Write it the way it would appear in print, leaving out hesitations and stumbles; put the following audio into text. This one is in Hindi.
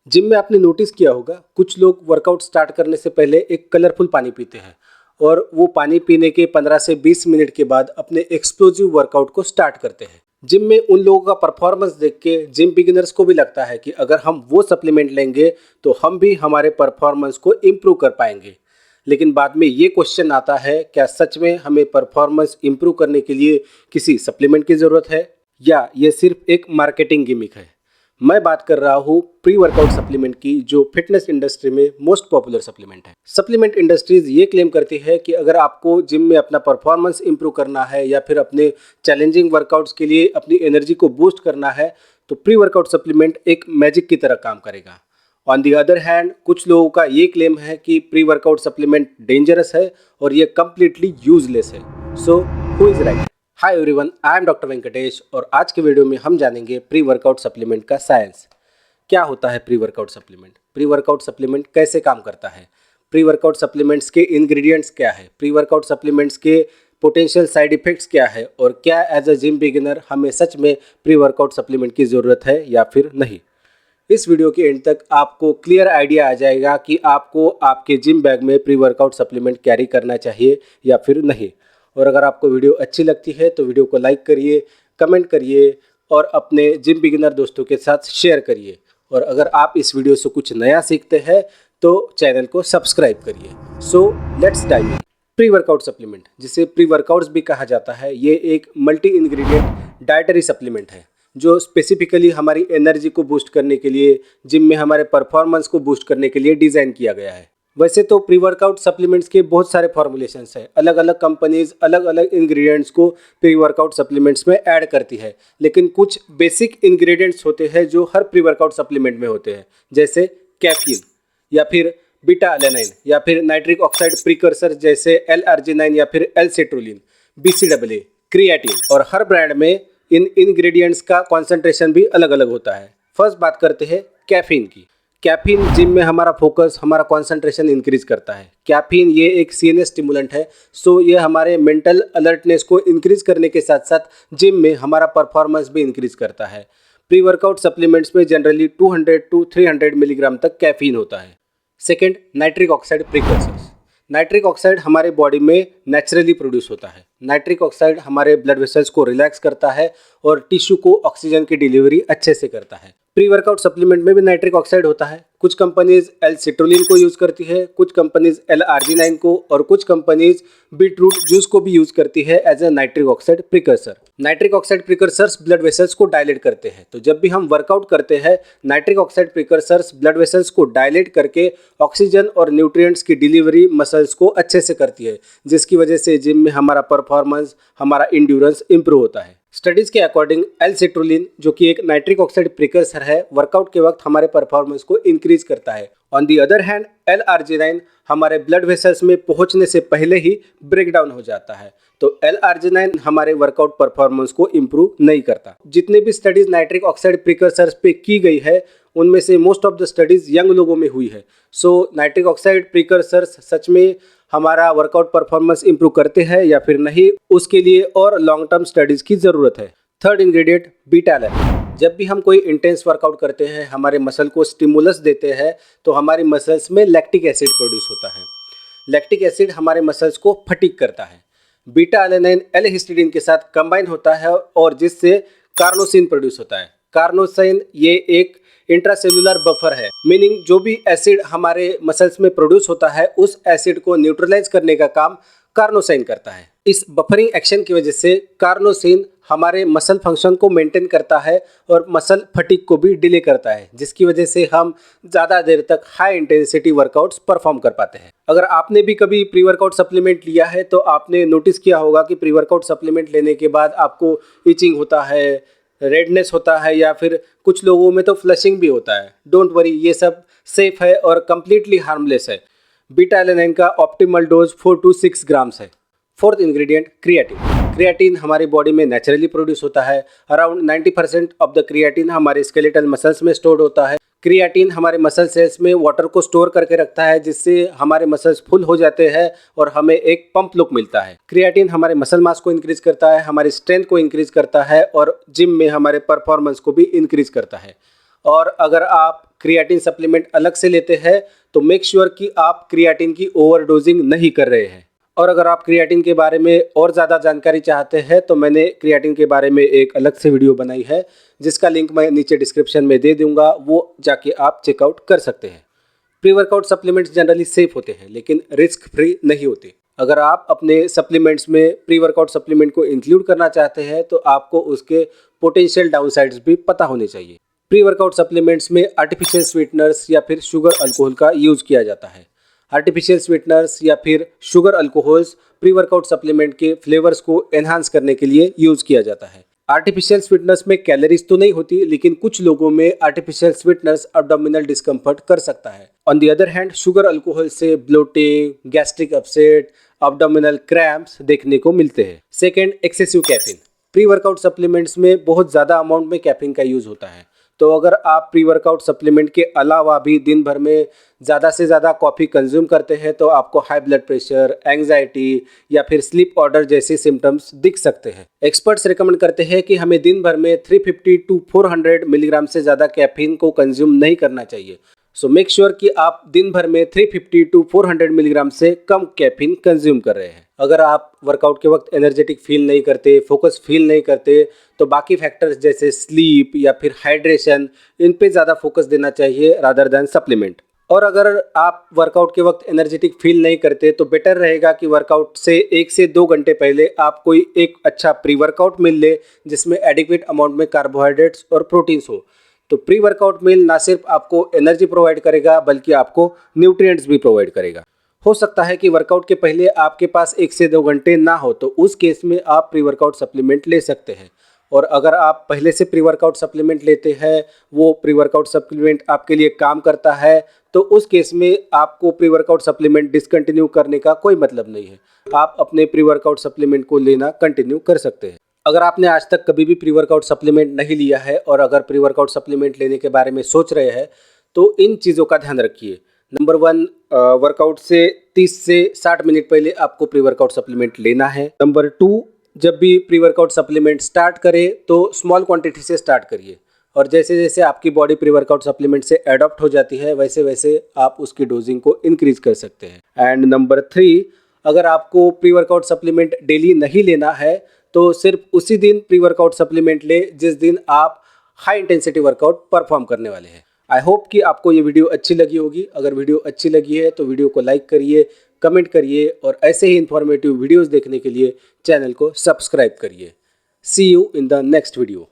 जिम में आपने नोटिस किया होगा कुछ लोग वर्कआउट स्टार्ट करने से पहले एक कलरफुल पानी पीते हैं और वो पानी पीने के 15 से 20 मिनट के बाद अपने एक्सप्लोजिव वर्कआउट को स्टार्ट करते हैं। जिम में उन लोगों का परफॉर्मेंस देख के जिम बिगिनर्स को भी लगता है कि अगर हम वो सप्लीमेंट लेंगे तो हम भी हमारे परफॉर्मेंस को इम्प्रूव कर पाएंगे। लेकिन बाद में ये क्वेश्चन आता है, क्या सच में हमें परफॉर्मेंस इम्प्रूव करने के लिए किसी सप्लीमेंट की ज़रूरत है या ये सिर्फ एक मार्केटिंग गिमिक है। मैं बात कर रहा हूँ प्री वर्कआउट सप्लीमेंट की, जो फिटनेस इंडस्ट्री में मोस्ट पॉपुलर सप्लीमेंट है। सप्लीमेंट इंडस्ट्रीज ये क्लेम करती है कि अगर आपको जिम में अपना परफॉर्मेंस इंप्रूव करना है या फिर अपने चैलेंजिंग वर्कआउट्स के लिए अपनी एनर्जी को बूस्ट करना है तो प्री वर्कआउट सप्लीमेंट एक मैजिक की तरह काम करेगा। ऑन दी अदर हैंड कुछ लोगों का ये क्लेम है कि प्री वर्कआउट सप्लीमेंट डेंजरस है और ये कम्प्लीटली यूजलेस है। So who is right? Hi everyone, I am doctor Venkatesh और आज के वीडियो में हम जानेंगे प्री वर्कआउट सप्लीमेंट का साइंस। क्या होता है pre workout supplement? Pre workout supplement कैसे काम करता है? प्री वर्कआउट सप्लीमेंट्स के इंग्रेडिएंट्स क्या है? प्री वर्कआउट सप्लीमेंट्स के पोटेंशियल साइड इफेक्ट्स क्या है? और क्या एज अ जिम बिगिनर हमें सच में प्री वर्कआउट सप्लीमेंट की ज़रूरत है या फिर नहीं? इस वीडियो के एंड तक आपको क्लियर आइडिया आ जाएगा कि आपको आपके जिम बैग में प्री वर्कआउट सप्लीमेंट कैरी करना चाहिए या फिर नहीं। और अगर आपको वीडियो अच्छी लगती है तो वीडियो को लाइक करिए, कमेंट करिए और अपने जिम बिगिनर दोस्तों के साथ शेयर करिए। और अगर आप इस वीडियो से कुछ नया सीखते हैं तो चैनल को सब्सक्राइब करिए। So let's dive in. Pre workout supplement, जिसे प्री वर्कआउट्स भी कहा जाता है, ये एक मल्टी इंग्रेडिएंट डाइटरी सप्लीमेंट है जो स्पेसिफिकली हमारी एनर्जी को बूस्ट करने के लिए, जिम में हमारे परफॉर्मेंस को बूस्ट करने के लिए डिज़ाइन किया गया है। वैसे तो प्री वर्कआउट सप्लीमेंट्स के बहुत सारे फॉर्मुलेशंस हैं, अलग अलग कंपनीज अलग अलग इंग्रेडिएंट्स को प्री वर्कआउट सप्लीमेंट्स में ऐड करती है, लेकिन कुछ बेसिक इंग्रेडिएंट्स होते हैं जो हर प्री वर्कआउट सप्लीमेंट में होते हैं, जैसे कैफीन या फिर बीटा एलेनाइन या फिर नाइट्रिक ऑक्साइड प्रीकर्सर जैसे L-आर्जिनाइन या फिर L-सिट्रुलिन, BCAA, क्रिएटिन। और हर ब्रांड में इन इंग्रेडिएंट्स का कॉन्सेंट्रेशन भी अलग अलग होता है। फर्स्ट बात करते हैं कैफीन की। कैफीन जिम में हमारा फोकस, हमारा कंसंट्रेशन इंक्रीज करता है। कैफीन ये एक सीएनएस स्टिमुलेंट है, सो ये हमारे मेंटल अलर्टनेस को इंक्रीज करने के साथ साथ जिम में हमारा परफॉर्मेंस भी इंक्रीज करता है। प्री वर्कआउट सप्लीमेंट्स में जनरली 200 टू 300 मिलीग्राम तक कैफीन होता है। Second, nitric oxide precursors. Nitric oxide हमारे बॉडी में नेचुरली प्रोड्यूस होता है। नाइट्रिक ऑक्साइड हमारे ब्लड वेसल्स को रिलैक्स करता है और टिश्यू को ऑक्सीजन की डिलीवरी अच्छे से करता है। प्री वर्कआउट सप्लीमेंट में भी नाइट्रिक ऑक्साइड होता है। कुछ कंपनीज L-सिट्रुलिन को यूज़ करती है, कुछ कंपनीज L-आर्जिनाइन को और कुछ कंपनीज बीटरूट जूस को भी यूज़ करती है as a nitric oxide precursor. Nitric oxide precursors blood vessels को डायलेट करते हैं, तो जब भी हम वर्कआउट करते हैं nitric oxide precursors blood vessels को डायलेट करके ऑक्सीजन और न्यूट्रिएंट्स की डिलीवरी मसल्स को अच्छे से करती है, जिसकी वजह से जिम में हमारा परफॉर्मेंस, हमारा इंड्योरेंस इंप्रूव होता है। स्टडीज़ के अकॉर्डिंग L-सिट्रुलिन, जो कि एक नाइट्रिक ऑक्साइड प्रीकर्सर है, वर्कआउट के वक्त हमारे परफॉर्मेंस को इंक्रीज करता है। ऑन दी अदर हैंड L-आर्जिनाइन हमारे ब्लड वेसल्स में पहुंचने से पहले ही ब्रेक डाउन हो जाता है, तो L-आर्जिनाइन हमारे वर्कआउट परफॉर्मेंस को इंप्रूव नहीं करता। जितने भी स्टडीज नाइट्रिक ऑक्साइड प्रीकर्सर्स पे की गई है उनमें से most of the studies young लोगों में हुई है। सो नाइट्रिक ऑक्साइड प्रीकर्सर्स सच में हमारा वर्कआउट परफॉर्मेंस इंप्रूव करते हैं या फिर नहीं, उसके लिए और लॉन्ग टर्म स्टडीज की ज़रूरत है। Third ingredient, beta alanine. जब भी हम कोई इंटेंस वर्कआउट करते हैं, हमारे मसल को स्टिमुलस देते हैं, तो हमारी मसल्स में लैक्टिक एसिड प्रोड्यूस होता है। लैक्टिक एसिड हमारे मसल्स को फटीग करता है। बीटा एलेनाइन L-हिस्टिडीन के साथ कंबाइन होता है और जिससे कार्नोसिन प्रोड्यूस होता है। कार्नोसिन ये एक इंट्रासेलुलर बफर है, मीनिंग जो भी एसिड हमारे मसल्स में प्रोड्यूस होता है उस एसिड को न्यूट्रलाइज करने का काम कार्नोसाइन करता है। इस बफरिंग एक्शन की वजह से कार्नोसिन हमारे मसल फंक्शन को मेंटेन करता है और मसल फटीग को भी डिले करता है, जिसकी वजह से हम ज़्यादा देर तक हाई इंटेंसिटी वर्कआउट्स परफॉर्म कर पाते हैं। अगर आपने भी कभी प्री वर्कआउट सप्लीमेंट लिया है तो आपने नोटिस किया होगा कि प्री वर्कआउट सप्लीमेंट लेने के बाद आपको इचिंग होता है, रेडनेस होता है या फिर कुछ लोगों में तो फ्लशिंग भी होता है। डोंट वरी, ये सब सेफ है और कम्प्लीटली हार्मलेस है। बीटा एलेनाइन का ऑप्टिमल डोज 4 टू 6 ग्राम्स है। Fourth ingredient, creatine. क्रिएटिन हमारी बॉडी में नेचुरली प्रोड्यूस होता है। अराउंड 90% ऑफ द क्रिएटिन हमारे स्केलेटल मसल्स में स्टोर्ड होता है। क्रिएटिन हमारे मसल सेल्स में वाटर को स्टोर करके रखता है, जिससे हमारे मसल्स फुल हो जाते हैं और हमें एक पंप लुक मिलता है। क्रिएटिन हमारे मसल मास को इंक्रीज करता है, हमारी स्ट्रेंथ को इंक्रीज करता है और जिम में हमारे परफॉर्मेंस को भी इंक्रीज करता है। और अगर आप क्रिएटिन सप्लीमेंट अलग से लेते हैं तो मेक श्योर कि आप क्रिएटिन की ओवरडोजिंग नहीं कर रहे हैं। और अगर आप क्रिएटिन के बारे में और ज़्यादा जानकारी चाहते हैं तो मैंने क्रिएटिन के बारे में एक अलग से वीडियो बनाई है जिसका लिंक मैं नीचे डिस्क्रिप्शन में दे दूंगा, वो जाके आप चेकआउट कर सकते हैं। Pre workout supplements generally safe होते हैं लेकिन रिस्क फ्री नहीं होते। अगर आप अपने सप्लीमेंट्स में प्री वर्कआउट सप्लीमेंट को इंक्लूड करना चाहते हैं तो आपको उसके पोटेंशियल डाउनसाइड्स भी पता होने चाहिए। प्री वर्कआउट सप्लीमेंट्स में आर्टिफिशियल स्वीटनर्स या फिर शुगर अल्कोहल का यूज़ किया जाता है। आर्टिफिशियल स्वीटनर्स या फिर sugar alcohols pre workout supplement के फ्लेवर्स को एनहांस करने के लिए यूज़ किया जाता है। आर्टिफिशियल स्वीटनर्स में कैलोरीज तो नहीं होती लेकिन कुछ लोगों में आर्टिफिशियल स्वीटनर्स एब्डोमिनल डिस्कम्फर्ट कर सकता है। On the other hand sugar alcohol से bloating, gastric upset, abdominal cramps देखने को मिलते हैं। Second, excessive caffeine. Pre workout supplements में बहुत ज़्यादा अमाउंट में कैफीन का यूज़ होता है, तो अगर आप प्री वर्कआउट सप्लीमेंट के अलावा भी दिन भर में ज़्यादा से ज़्यादा कॉफ़ी कंज्यूम करते हैं तो आपको हाई ब्लड प्रेशर, एंग्जाइटी या फिर स्लीप ऑर्डर जैसे सिम्टम्स दिख सकते हैं। एक्सपर्ट्स रिकमेंड करते हैं कि हमें दिन भर में 350 to 400 मिलीग्राम से ज़्यादा कैफीन को कंज्यूम नहीं करना चाहिए। सो मेक श्योर कि आप दिन भर में 350 to 400 मिलीग्राम से कम कैफीन कंज्यूम कर रहे हैं। अगर आप वर्कआउट के वक्त एनर्जेटिक फील नहीं करते, फोकस फील नहीं करते, तो बाकी फैक्टर्स जैसे स्लीप या फिर हाइड्रेशन, इन पे ज़्यादा फोकस देना चाहिए रादर दैन सप्लीमेंट। और अगर आप वर्कआउट के वक्त एनर्जेटिक फील नहीं करते तो बेटर रहेगा कि वर्कआउट से 1 से 2 घंटे पहले आप कोई एक अच्छा प्री वर्कआउट मील ले जिसमें एडिक्वेट अमाउंट में कार्बोहाइड्रेट्स और प्रोटीन्स हो। तो प्री वर्कआउट मील ना सिर्फ आपको एनर्जी प्रोवाइड करेगा बल्कि आपको न्यूट्रिएंट्स भी प्रोवाइड करेगा। हो सकता है कि वर्कआउट के पहले आपके पास 1 से 2 घंटे ना हो, तो उस केस में आप प्री वर्कआउट सप्लीमेंट ले सकते हैं। और अगर आप पहले से प्री वर्कआउट सप्लीमेंट लेते हैं, वो प्री वर्कआउट सप्लीमेंट आपके लिए काम करता है, तो उस केस में आपको प्री वर्कआउट सप्लीमेंट डिसकंटिन्यू करने का कोई मतलब नहीं है। आप अपने प्री वर्कआउट सप्लीमेंट को लेना कंटिन्यू कर सकते हैं। अगर आपने आज तक कभी भी प्री वर्कआउट सप्लीमेंट नहीं लिया है और अगर प्री वर्कआउट सप्लीमेंट लेने के बारे में सोच रहे हैं तो इन चीज़ों का ध्यान रखिए। नंबर 1, वर्कआउट से 30 से 60 मिनट पहले आपको प्री वर्कआउट सप्लीमेंट लेना है। नंबर 2, जब भी प्री वर्कआउट सप्लीमेंट स्टार्ट करें तो स्मॉल क्वांटिटी से स्टार्ट करिए और जैसे जैसे आपकी बॉडी प्री वर्कआउट सप्लीमेंट से एडॉप्ट हो जाती है वैसे वैसे आप उसकी डोजिंग को इंक्रीज कर सकते हैं। एंड नंबर 3, अगर आपको प्री वर्कआउट सप्लीमेंट डेली नहीं लेना है तो सिर्फ उसी दिन प्री वर्कआउट सप्लीमेंट ले जिस दिन आप हाई इंटेंसिटी वर्कआउट परफॉर्म करने वाले हैं। आई होप कि आपको ये वीडियो अच्छी लगी होगी। अगर वीडियो अच्छी लगी है तो वीडियो को लाइक करिए, कमेंट करिए और ऐसे ही इन्फॉर्मेटिव वीडियोस देखने के लिए चैनल को सब्सक्राइब करिए। See you in the next video.